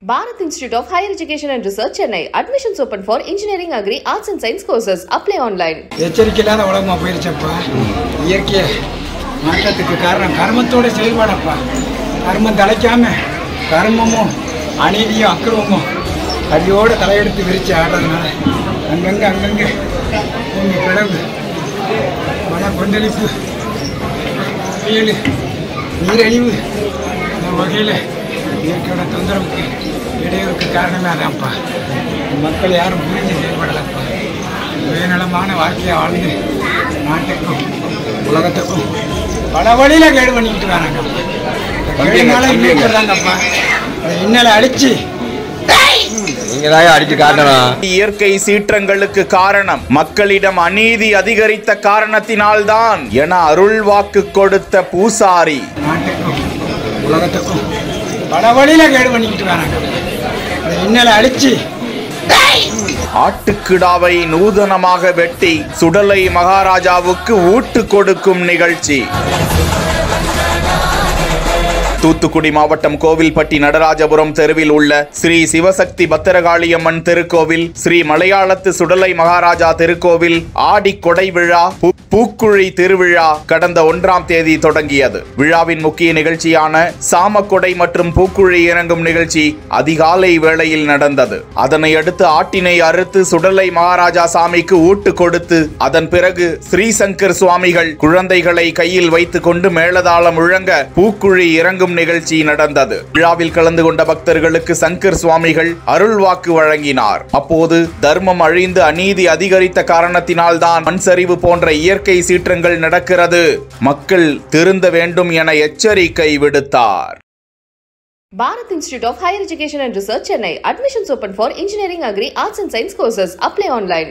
Bharat Institute of Higher Education and Research, Chennai. Admissions open for Engineering, Agri, Arts and Science courses. Apply online. எச்சரிக்கையில்லாத உலகமா போயிருச்சப்பா. இயற்கை மாற்றத்துக்கு காரணம் கர்மத்தோட செயல்பாடப்பா. கர்மம் தலைக்காம கர்மமும் அநீதியும் அக்கிரமமும் அடியோட தலையெடுத்து விரிச்சு ஆடுறதுனால அங்கங்கே பூமி பிளவு மன கொந்தளிப்பு புயல் நீரழிவு இந்த வகையில் இயற்கையோட தொந்தரவுக்கு இடையூறுக்கு காரணமே அதான்ப்பா. மக்கள் யாரும் புரிஞ்சு செயல்படலப்பா. சுயநலமான வாழ்க்கையை வாழ்ந்து நாட்டுக்கும் உலகத்துக்கும் பல வழியில் கேடு பண்ணிக்கிட்டு வராங்கப்பா. கேடுனால இருக்கிறதாங்கப்பா. இன்னலை அடிச்சு இயற்கை சீற்றங்களுக்கு காரணம் மக்களிடம் அநீதி அதிகரித்த காரணத்தினால்தான் என அருள் வாக்கு கொடுத்த பூசாரி நாட்டுக்கும் உலகத்துக்கும் பல வழியில கேடு பண்ணிக்கிட்டு வராங்க. இன்னலை அடிச்சு ஆட்டுக்கிடாவை நூதனமாக வெட்டி சுடலை மகாராஜாவுக்கு ஊட்டு கொடுக்கும் நிகழ்ச்சி. தூத்துக்குடி மாவட்டம் கோவில்பட்டி நடராஜபுரம் தெருவில் உள்ள ஸ்ரீ சிவசக்தி பத்திரகாளியம்மன் திருக்கோவில், ஸ்ரீ மலையாளத்து சுடலை மகாராஜா திருக்கோவில் ஆடி கொடை விழா பூக்குழி திருவிழா கடந்த 1ஆம் தேதி தொடங்கியது. விழாவின் முக்கிய நிகழ்ச்சியான சாமக்கொடை மற்றும் பூக்குழி இறங்கும் நிகழ்ச்சி அதிகாலை வேளையில் நடந்தது. அதனை அடுத்து ஆட்டினை அறுத்து சுடலை மகாராஜா சாமிக்கு ஊட்டு கொடுத்து அதன் பிறகு ஸ்ரீசங்கர் சுவாமிகள் குழந்தைகளை கையில் வைத்துக் கொண்டு மேளதாளம் முழங்க பூக்குழி இறங்கும் நிகழ்ச்சி நடந்தது. விழாவில் கலந்து கொண்ட பக்தர்களுக்கு சங்கர் சுவாமிகள் அருள் வாக்கு வழங்கினார். அப்போது தர்மம் அழிந்து அநீதி அதிகரித்த காரணத்தினால் தான் மண் சரிவு போன்ற இயற்கை சீற்றங்கள் நடக்கிறது, மக்கள் திருந்த வேண்டும் என எச்சரிக்கை விடுத்தார். Bharat Institute of Higher Education and Research, Chennai. Admissions open for Engineering, Agri, Arts and Science courses. Apply online.